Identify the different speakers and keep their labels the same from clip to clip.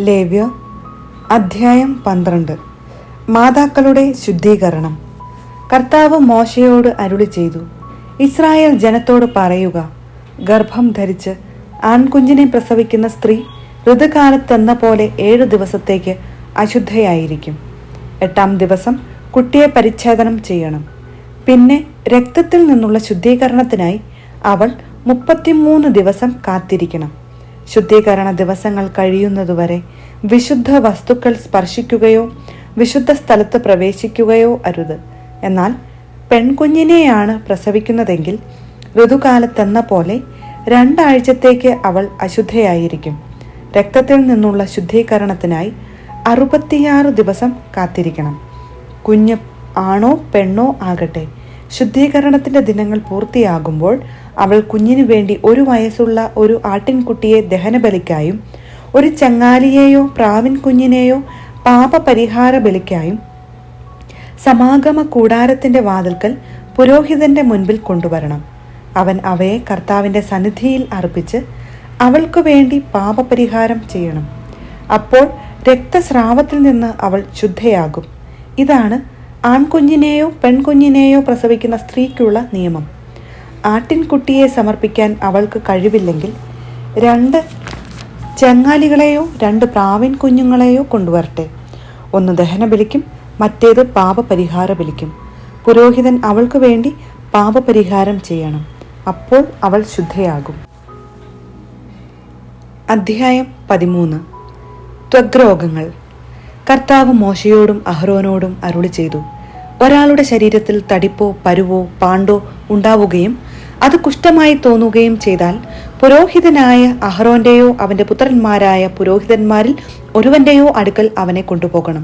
Speaker 1: ലേവ്യർ അധ്യായം 12. മാതാക്കളുടെ ശുദ്ധീകരണം. കർത്താവ് മോശയോട് അരുളി ചെയ്തു, ഇസ്രായേൽ ജനത്തോട് പറയുക, ഗർഭം ധരിച്ച് ആൺകുഞ്ഞിനെ പ്രസവിക്കുന്ന സ്ത്രീ ഋതുകാലത്തെന്ന പോലെ 7 ദിവസത്തേക്ക് അശുദ്ധയായിരിക്കും. 8-ാം ദിവസം കുട്ടിയെ പരിച്ഛേദനം ചെയ്യണം. പിന്നെ രക്തത്തിൽ നിന്നുള്ള ശുദ്ധീകരണത്തിനായി അവൾ 33 ദിവസം കാത്തിരിക്കണം. ശുദ്ധീകരണ ദിവസങ്ങൾ കഴിയുന്നതുവരെ വിശുദ്ധ വസ്തുക്കൾ സ്പർശിക്കുകയോ വിശുദ്ധ സ്ഥലത്ത് പ്രവേശിക്കുകയോ അരുത്. എന്നാൽ പെൺകുഞ്ഞിനെയാണ് പ്രസവിക്കുന്നതെങ്കിൽ ഋതുകാലത്തെന്ന പോലെ 2 ആഴ്ചത്തേക്ക് അവൾ അശുദ്ധയായിരിക്കും. രക്തത്തിൽ നിന്നുള്ള ശുദ്ധീകരണത്തിനായി 66 ദിവസം കാത്തിരിക്കണം. കുഞ്ഞ് ആണോ പെണ്ണോ ആകട്ടെ, ശുദ്ധീകരണത്തിന്റെ ദിനങ്ങൾ പൂർത്തിയാകുമ്പോൾ അവൾ കുഞ്ഞിനു വേണ്ടി 1 വയസ്സുള്ള ഒരു ആട്ടിൻകുട്ടിയെ ദഹനബലിക്കായും 1 ചങ്ങാലിയെയോ പ്രാവിൻ കുഞ്ഞിനെയോ പാപപരിഹാര ബലിക്കായും സമാഗമ കൂടാരത്തിന്റെ വാതിൽക്കൽ പുരോഹിതന്റെ മുൻപിൽ കൊണ്ടുവരണം. അവൻ അവയെ കർത്താവിന്റെ സന്നിധിയിൽ അർപ്പിച്ച് അവൾക്കു വേണ്ടി പാപപരിഹാരം ചെയ്യണം. അപ്പോൾ രക്തസ്രാവത്തിൽ നിന്ന് അവൾ ശുദ്ധയാകും. ഇതാണ് ആൺകുഞ്ഞിനെയോ പെൺകുഞ്ഞിനെയോ പ്രസവിക്കുന്ന സ്ത്രീക്കുള്ള നിയമം. ആട്ടിൻകുട്ടിയെ സമർപ്പിക്കാൻ അവൾക്ക് കഴിവില്ലെങ്കിൽ 2 ചങ്ങാലികളെയോ 2 പ്രാവിൻ കുഞ്ഞുങ്ങളെയോ കൊണ്ടുവരട്ടെ. ഒന്ന് ദഹനബലിക്കും മറ്റേത് പാപപരിഹാര ബലിക്കും. പുരോഹിതൻ അവൾക്ക് വേണ്ടി പാപപരിഹാരം ചെയ്യണം. അപ്പോൾ അവൾ ശുദ്ധയാകും. അധ്യായം 13. ത്വഗ്രോഗങ്ങൾ. കർത്താവ് മോശയോടും അഹ്റോനോടും അരുളി ചെയ്തു, ഒരാളുടെ ശരീരത്തിൽ തടിപ്പോ പരുവോ പാണ്ടോ ഉണ്ടാവുകയും അത് കുഷ്ഠമായി തോന്നുകയും ചെയ്താൽ പുരോഹിതനായ അഹ്റോന്റെയോ അവന്റെ പുത്രന്മാരായ പുരോഹിതന്മാരിൽ ഒരുവന്റെയോ അടുക്കൽ അവനെ കൊണ്ടുപോകണം.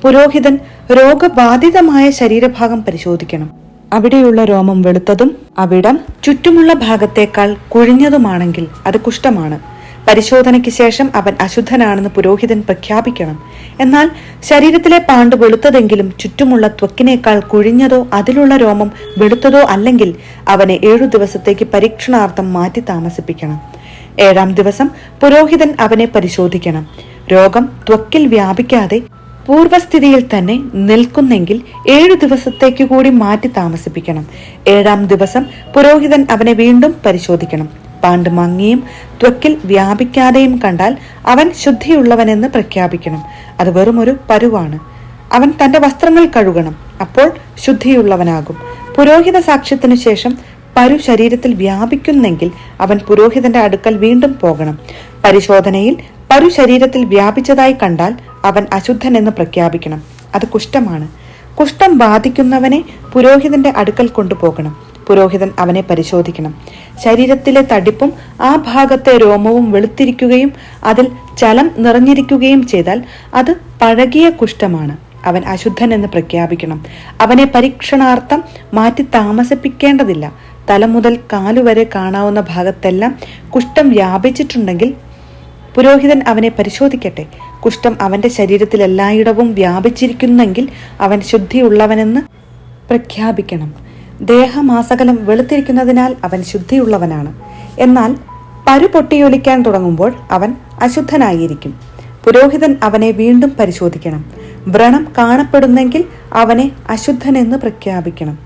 Speaker 1: പുരോഹിതൻ രോഗബാധിതമായ ശരീരഭാഗം പരിശോധിക്കണം. അവിടെയുള്ള രോമം വെളുത്തതും അവിടം ചുറ്റുമുള്ള ഭാഗത്തേക്കാൾ കുഴിഞ്ഞതുമാണെങ്കിൽ അത് കുഷ്ഠമാണ്. പരിശോധനയ്ക്ക് ശേഷം അവൻ അശുദ്ധനാണെന്ന് പുരോഹിതൻ പ്രഖ്യാപിക്കണം. എന്നാൽ ശരീരത്തിലെ പാണ്ട് വെളുത്തതെങ്കിലും ചുറ്റുമുള്ള ത്വക്കിനേക്കാൾ കുഴിഞ്ഞതോ അതിലുള്ള രോമം വെളുത്തതോ അല്ലെങ്കിൽ അവനെ 7 ദിവസത്തേക്ക് പരീക്ഷണാർത്ഥം മാറ്റി താമസിപ്പിക്കണം. 7-ാം ദിവസം പുരോഹിതൻ അവനെ പരിശോധിക്കണം. രോഗം ത്വക്കിൽ വ്യാപിക്കാതെ പൂർവസ്ഥിതിയിൽ തന്നെ നിൽക്കുന്നെങ്കിൽ 7 ദിവസത്തേക്ക് കൂടി മാറ്റി താമസിപ്പിക്കണം. 7-ാം ദിവസം പുരോഹിതൻ അവനെ വീണ്ടും പരിശോധിക്കണം. പാണ്ട് മങ്ങിയും ത്വക്കിൽ വ്യാപിക്കാതെയും കണ്ടാൽ അവൻ ശുദ്ധിയുള്ളവനെന്ന് പ്രഖ്യാപിക്കണം. അത് വെറും ഒരു പരുവാണ്. അവൻ തന്റെ വസ്ത്രങ്ങൾ കഴുകണം. അപ്പോൾ ശുദ്ധിയുള്ളവനാകും. പുരോഹിത സാക്ഷ്യത്തിനു ശേഷം പരു ശരീരത്തിൽ വ്യാപിക്കുന്നെങ്കിൽ അവൻ പുരോഹിതന്റെ അടുക്കൽ വീണ്ടും പോകണം. പരിശോധനയിൽ പരു ശരീരത്തിൽ വ്യാപിച്ചതായി കണ്ടാൽ അവൻ അശുദ്ധനെന്ന് പ്രഖ്യാപിക്കണം. അത് കുഷ്ഠമാണ്. കുഷ്ഠം ബാധിക്കുന്നവനെ പുരോഹിതന്റെ അടുക്കൽ കൊണ്ടുപോകണം. പുരോഹിതൻ അവനെ പരിശോധിക്കണം. ശരീരത്തിലെ തടിപ്പും ആ ഭാഗത്തെ രോമവും വെളുത്തിരിക്കുകയും അതിൽ ചലം നിറഞ്ഞിരിക്കുകയും ചെയ്താൽ അത് പഴകിയ കുഷ്ഠമാണ്. അവൻ അശുദ്ധനെന്ന് പ്രഖ്യാപിക്കണം. അവനെ പരീക്ഷണാർത്ഥം മാറ്റി താമസിപ്പിക്കേണ്ടതില്ല. തല മുതൽ കാലുവരെ കാണാവുന്ന ഭാഗത്തെല്ലാം കുഷ്ഠം വ്യാപിച്ചിട്ടുണ്ടെങ്കിൽ പുരോഹിതൻ അവനെ പരിശോധിക്കട്ടെ. കുഷ്ഠം അവന്റെ ശരീരത്തിൽ എല്ലായിടവും വ്യാപിച്ചിരിക്കുന്നെങ്കിൽ അവൻ ശുദ്ധിയുള്ളവനെന്ന് പ്രഖ്യാപിക്കണം. ദേഹമാസകലം വെളുത്തിരിക്കുന്നതിനാൽ അവൻ ശുദ്ധിയുള്ളവനാണ്. എന്നാൽ പരു പൊട്ടിയൊലിക്കാൻ തുടങ്ങുമ്പോൾ അവൻ അശുദ്ധനായിരിക്കും. പുരോഹിതൻ അവനെ വീണ്ടും പരിശോധിക്കണം. വ്രണം കാണപ്പെടുന്നെങ്കിൽ അവനെ അശുദ്ധനെന്ന് പ്രഖ്യാപിക്കണം.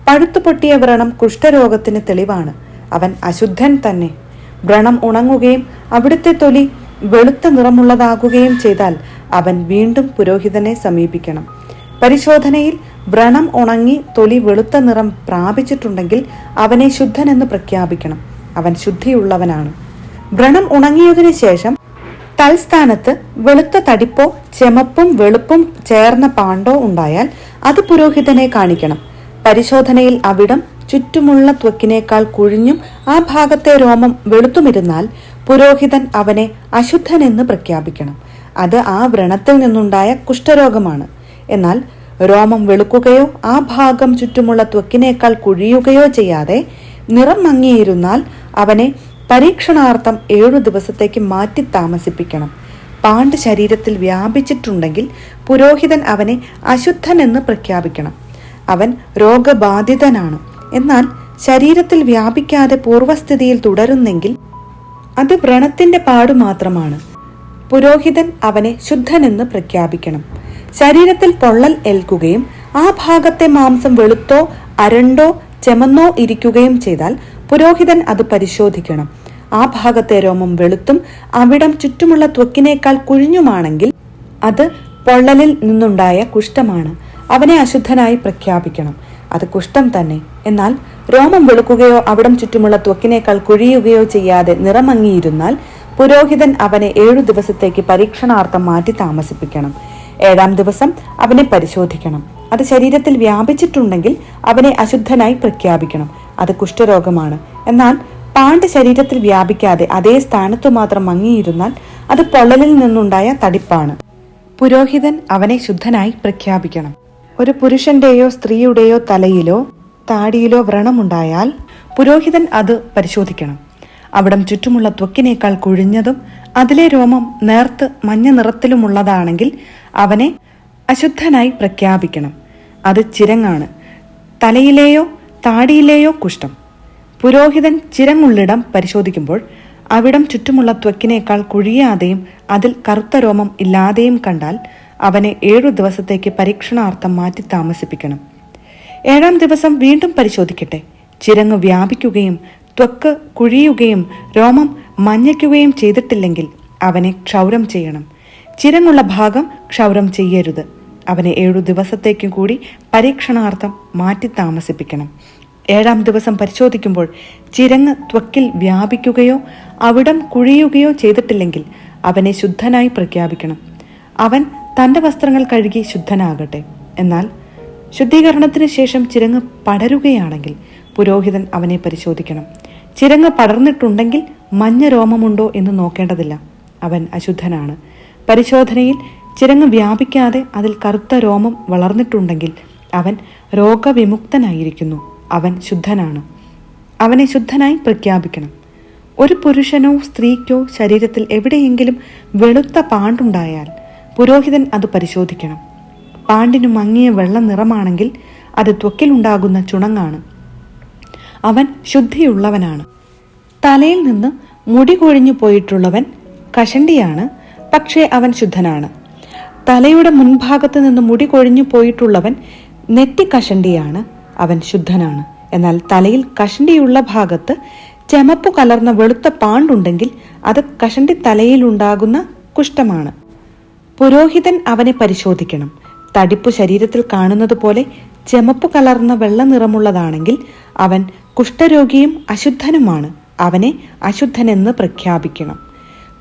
Speaker 1: പഴുത്തു പൊട്ടിയ വ്രണം കുഷ്ഠരോഗത്തിന് തെളിവാണ്. അവൻ അശുദ്ധൻ തന്നെ. വ്രണം ഉണങ്ങുകയും അവിടുത്തെ തൊലി വെളുത്ത നിറമുള്ളതാകുകയും ചെയ്താൽ അവൻ വീണ്ടും പുരോഹിതനെ സമീപിക്കണം. പരിശോധനയിൽ വ്രണം ഉണങ്ങി തൊലി വെളുത്ത നിറം പ്രാപിച്ചിട്ടുണ്ടെങ്കിൽ അവനെ ശുദ്ധനെന്ന് പ്രഖ്യാപിക്കണം. അവൻ ശുദ്ധിയുള്ളവനാണ്. വ്രണം ഉണങ്ങിയതിനു ശേഷം തൽസ്ഥാനത്ത് വെളുത്ത തടിപ്പോ ചെമപ്പും വെളുപ്പും ചേർന്ന പാണ്ടോ ഉണ്ടായാൽ അത് പുരോഹിതനെ കാണിക്കണം. പരിശോധനയിൽ അവിടം ചുറ്റുമുള്ള ത്വക്കിനേക്കാൾ കുഴിഞ്ഞും ആ ഭാഗത്തെ രോമം വെളുത്തുമിരുന്നാൽ പുരോഹിതൻ അവനെ അശുദ്ധനെന്ന് പ്രഖ്യാപിക്കണം. അത് ആ വ്രണത്തിൽ നിന്നുണ്ടായ കുഷ്ഠരോഗമാണ്. എന്നാൽ രോമം വെളുക്കുകയോ ആ ഭാഗം ചുറ്റുമുള്ള ത്വക്കിനേക്കാൾ കുഴിയുകയോ ചെയ്യാതെ നിറം മങ്ങിയിരുന്നാൽ അവനെ പരീക്ഷണാർത്ഥം 7 ദിവസത്തേക്ക് മാറ്റി താമസിപ്പിക്കണം. പാണ്ട് ശരീരത്തിൽ വ്യാപിച്ചിട്ടുണ്ടെങ്കിൽ പുരോഹിതൻ അവനെ അശുദ്ധനെന്ന് പ്രഖ്യാപിക്കണം. അവൻ രോഗബാധിതനാണ്. എന്നാൽ ശരീരത്തിൽ വ്യാപിക്കാതെ പൂർവസ്ഥിതിയിൽ തുടരുന്നെങ്കിൽ അത് വ്രണത്തിന്റെ പാടു മാത്രമാണ്. പുരോഹിതൻ അവനെ ശുദ്ധനെന്ന് പ്രഖ്യാപിക്കണം. ശരീരത്തിൽ പൊള്ളൽ ഏൽക്കുകയും ആ ഭാഗത്തെ മാംസം വെളുത്തോ അരണ്ടോ ചെമന്നോ ഇരിക്കുകയും ചെയ്താൽ പുരോഹിതൻ അത് പരിശോധിക്കണം. ആ ഭാഗത്തെ രോമം വെളുത്തും അവിടം ചുറ്റുമുള്ള ത്വക്കിനേക്കാൾ കുഴിഞ്ഞുമാണെങ്കിൽ അത് പൊള്ളലിൽ നിന്നുണ്ടായ കുഷ്ഠമാണ്. അവനെ അശുദ്ധനായി പ്രഖ്യാപിക്കണം. അത് കുഷ്ഠം തന്നെ. എന്നാൽ രോമം വെളുക്കുകയോ അവിടം ചുറ്റുമുള്ള ത്വക്കിനേക്കാൾ കുഴിയുകയോ ചെയ്യാതെ നിറമങ്ങിയിരുന്നാൽ പുരോഹിതൻ അവനെ 7 ദിവസത്തേക്ക് പരീക്ഷണാർത്ഥം മാറ്റി താമസിപ്പിക്കണം. 7-ാം ദിവസം അവനെ പരിശോധിക്കണം. അത് ശരീരത്തിൽ വ്യാപിച്ചിട്ടുണ്ടെങ്കിൽ അവനെ അശുദ്ധനായി പ്രഖ്യാപിക്കണം. അത് കുഷ്ഠരോഗമാണ്. എന്നാൽ പാണ്ട് ശരീരത്തിൽ വ്യാപിക്കാതെ അതേ സ്ഥാനത്തു മാത്രം മങ്ങിയിരുന്നാൽ അത് പൊള്ളലിൽ നിന്നുണ്ടായ തടിപ്പാണ്. പുരോഹിതൻ അവനെ ശുദ്ധനായി പ്രഖ്യാപിക്കണം. ഒരു പുരുഷന്റെയോ സ്ത്രീയുടെയോ തലയിലോ താടിയിലോ വ്രണമുണ്ടായാൽ പുരോഹിതൻ അത് പരിശോധിക്കണം. അവിടം ചുറ്റുമുള്ള ത്വക്കിനേക്കാൾ കുഴിഞ്ഞതും അതിലെ രോമം നേർത്ത് മഞ്ഞ നിറത്തിലുമുള്ളതാണെങ്കിൽ അവനെ അശുദ്ധനായി പ്രഖ്യാപിക്കണം. അത് ചിരങ്ങാണ്. തലയിലെയോ താടിയിലെയോ കുഷ്ഠം. പുരോഹിതൻ ചിരങ്ങുള്ളിടം പരിശോധിക്കുമ്പോൾ അവിടം ചുറ്റുമുള്ള ത്വക്കിനേക്കാൾ കുഴിയാതെയും അതിൽ കറുത്ത രോമം ഇല്ലാതെയും കണ്ടാൽ അവനെ 7 ദിവസത്തേക്ക് പരീക്ഷണാർത്ഥം മാറ്റി താമസിപ്പിക്കണം. 7-ാം ദിവസം വീണ്ടും പരിശോധിക്കട്ടെ. ചിരങ്ങ് വ്യാപിക്കുകയും ത്വക്ക് കുഴിയുകയും രോമം മഞ്ഞയ്ക്കുകയും ചെയ്തിട്ടില്ലെങ്കിൽ അവനെ ക്ഷൗരം ചെയ്യണം. ചിരങ്ങുള്ള ഭാഗം ക്ഷൗരം ചെയ്യരുത്. അവനെ 7 ദിവസത്തേക്കും കൂടി പരീക്ഷണാർത്ഥം മാറ്റി താമസിപ്പിക്കണം. 7-ാം ദിവസം പരിശോധിക്കുമ്പോൾ ചിരങ്ങ് ത്വക്കിൽ വ്യാപിക്കുകയോ അവിടം കുഴിയുകയോ ചെയ്തിട്ടില്ലെങ്കിൽ അവനെ ശുദ്ധനായി പ്രഖ്യാപിക്കണം. അവൻ തന്റെ വസ്ത്രങ്ങൾ കഴുകി ശുദ്ധനാകട്ടെ. എന്നാൽ ശുദ്ധീകരണത്തിന് ശേഷം ചിരങ്ങ് പടരുകയാണെങ്കിൽ പുരോഹിതൻ അവനെ പരിശോധിക്കണം. ചിരങ്ങ് പടർന്നിട്ടുണ്ടെങ്കിൽ മഞ്ഞ രോമമുണ്ടോ എന്ന് നോക്കേണ്ടതില്ല. അവൻ അശുദ്ധനാണ്. പരിശോധനയിൽ ചിരങ്ങ് വ്യാപിക്കാതെ അതിൽ കറുത്ത രോമം വളർന്നിട്ടുണ്ടെങ്കിൽ അവൻ രോഗവിമുക്തനായിരിക്കുന്നു. അവൻ ശുദ്ധനാണ്. അവനെ ശുദ്ധനായി പ്രഖ്യാപിക്കണം. ഒരു പുരുഷനോ സ്ത്രീക്കോ ശരീരത്തിൽ എവിടെയെങ്കിലും വെളുത്ത പാണ്ടുണ്ടായാൽ പുരോഹിതൻ അത് പരിശോധിക്കണം. പാണ്ടിനു മങ്ങിയ വെള്ള നിറമാണെങ്കിൽ അത് ത്വക്കിലുണ്ടാകുന്ന ചുണങ്ങാണ്. അവൻ ശുദ്ധിയുള്ളവനാണ്. തലയിൽ നിന്ന് മുടി കൊഴിഞ്ഞു പോയിട്ടുള്ളവൻ കഷണ്ടിയാണ്, പക്ഷേ അവൻ ശുദ്ധനാണ്. തലയുടെ മുൻഭാഗത്ത് നിന്ന് മുടി കൊഴിഞ്ഞു പോയിട്ടുള്ളവൻ നെറ്റി കഷണ്ടിയാണ്, അവൻ ശുദ്ധനാണ്. എന്നാൽ തലയിൽ കഷണ്ടിയുള്ള ഭാഗത്ത് ചെമപ്പു കലർന്ന വെളുത്ത പാണ്ടുണ്ടെങ്കിൽ അത് കഷണ്ടി തലയിലുണ്ടാകുന്ന കുഷ്ഠമാണ്. പുരോഹിതൻ അവനെ പരിശോധിക്കണം. തടിപ്പു ശരീരത്തിൽ കാണുന്നത് പോലെ ചെമപ്പു കലർന്ന വെള്ള നിറമുള്ളതാണെങ്കിൽ അവൻ കുഷ്ഠരോഗിയും അശുദ്ധനുമാണ്. അവനെ അശുദ്ധനെന്ന് പ്രഖ്യാപിക്കണം.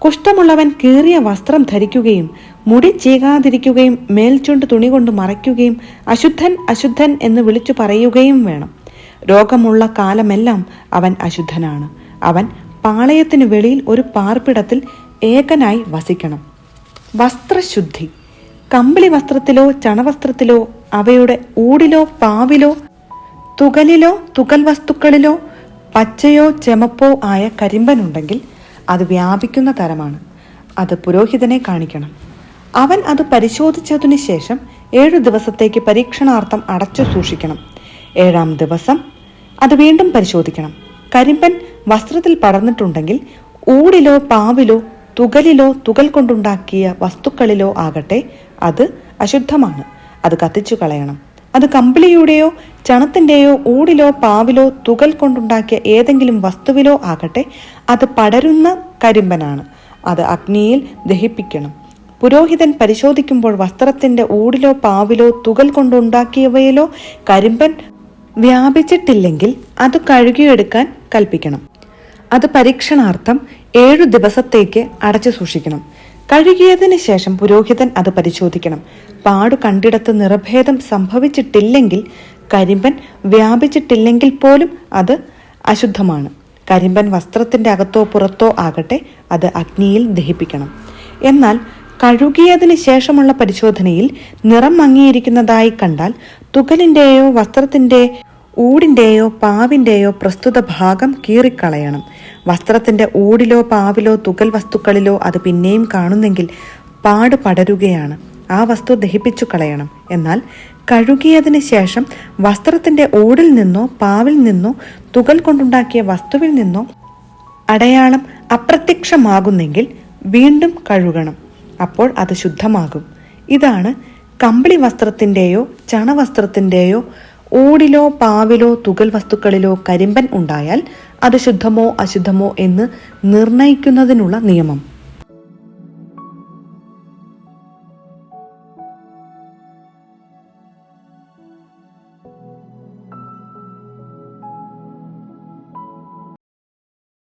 Speaker 1: കുഷ്ഠമുള്ളവൻ കീറിയ വസ്ത്രം ധരിക്കുകയും മുടി ചീകാതിരിക്കുകയും മേൽചുണ്ട് തുണി കൊണ്ട് മറയ്ക്കുകയും അശുദ്ധൻ അശുദ്ധൻ എന്ന് വിളിച്ചു പറയുകയും വേണം. രോഗമുള്ള കാലമെല്ലാം അവൻ അശുദ്ധനാണ്. അവൻ പാളയത്തിനു വെളിയിൽ ഒരു പാർപ്പിടത്തിൽ ഏകനായി വസിക്കണം. വസ്ത്രശുദ്ധി. കമ്പിളി വസ്ത്രത്തിലോ ചണവസ്ത്രത്തിലോ അവയുടെ ഊടിലോ പാവിലോ തുകലിലോ തുകൽ വസ്തുക്കളിലോ പച്ചയോ ചെമപ്പോ ആയ കരിമ്പനുണ്ടെങ്കിൽ അത് വ്യാപിക്കുന്ന തരമാണ്. അത് പുരോഹിതനെ കാണിക്കണം. അവൻ അത് പരിശോധിച്ചതിനു ശേഷം 7 ദിവസത്തേക്ക് പരീക്ഷണാർത്ഥം അടച്ചു സൂക്ഷിക്കണം. 7-ാം ദിവസം അത് വീണ്ടും പരിശോധിക്കണം. കരിമ്പൻ വസ്ത്രത്തിൽ പടർന്നിട്ടുണ്ടെങ്കിൽ ഊടിലോ പാവിലോ തുകലിലോ തുകൽ കൊണ്ടുണ്ടാക്കിയ വസ്തുക്കളിലോ ആകട്ടെ അത് അശുദ്ധമാണ്. അത് കത്തിച്ചു കളയണം. അത് കമ്പിളിയുടെയോ ചണത്തിന്റെയോ ഊടിലോ പാവിലോ തുകൽ കൊണ്ടുണ്ടാക്കിയ ഏതെങ്കിലും വസ്തുവിലോ ആകട്ടെ അത് പടരുന്ന കരിമ്പനാണ്. അത് അഗ്നിയിൽ ദഹിപ്പിക്കണം. പുരോഹിതൻ പരിശോധിക്കുമ്പോൾ വസ്ത്രത്തിന്റെ ഊടിലോ പാവിലോ തുകൽ കൊണ്ടുണ്ടാക്കിയവയിലോ കരിമ്പൻ വ്യാപിച്ചിട്ടില്ലെങ്കിൽ അത് കഴുകിയെടുക്കാൻ കൽപ്പിക്കണം. അത് പരീക്ഷണാർത്ഥം 7 ദിവസത്തേക്ക് അടച്ചു സൂക്ഷിക്കണം. കഴുകിയതിന് ശേഷം പുരോഹിതൻ അത് പരിശോധിക്കണം. പാടു കണ്ടിടത്ത് നിറഭേദം സംഭവിച്ചിട്ടില്ലെങ്കിൽ, കരിമ്പൻ വ്യാപിച്ചിട്ടില്ലെങ്കിൽ പോലും അത് അശുദ്ധമാണ്. കരിമ്പൻ വസ്ത്രത്തിന്റെ അകത്തോ പുറത്തോ ആകട്ടെ അത് അഗ്നിയിൽ ദഹിപ്പിക്കണം. എന്നാൽ കഴുകിയതിന് ശേഷമുള്ള പരിശോധനയിൽ നിറം മങ്ങിയിരിക്കുന്നതായി കണ്ടാൽ തുകലിന്റെയോ വസ്ത്രത്തിന്റെ ഊടിന്റെയോ പാവിന്റെയോ പ്രസ്തുത ഭാഗം കീറിക്കളയണം. വസ്ത്രത്തിന്റെ ഊടിലോ പാവിലോ തുകൽ വസ്തുക്കളിലോ അത് പിന്നെയും കാണുന്നെങ്കിൽ പാട് പടരുകയാണ്. ആ വസ്തു ദഹിപ്പിച്ചു കളയണം. എന്നാൽ കഴുകിയതിന് ശേഷം വസ്ത്രത്തിന്റെ ഊടിൽ നിന്നോ പാവിൽ നിന്നോ തുകൽ കൊണ്ടുണ്ടാക്കിയ വസ്തുവിൽ നിന്നോ അടയാളം അപ്രത്യക്ഷമാകുന്നെങ്കിൽ വീണ്ടും കഴുകണം. അപ്പോൾ അത് ശുദ്ധമാകും. ഇതാണ് കമ്പിളി വസ്ത്രത്തിൻ്റെയോ ചണവസ്ത്രത്തിൻ്റെയോ ഓടിലോ പാവിലോ തുകൽ വസ്തുക്കളിലോ കരിമ്പൻ ഉണ്ടായാൽ അത് ശുദ്ധമോ അശുദ്ധമോ എന്ന് നിർണയിക്കുന്നതിനുള്ള നിയമം.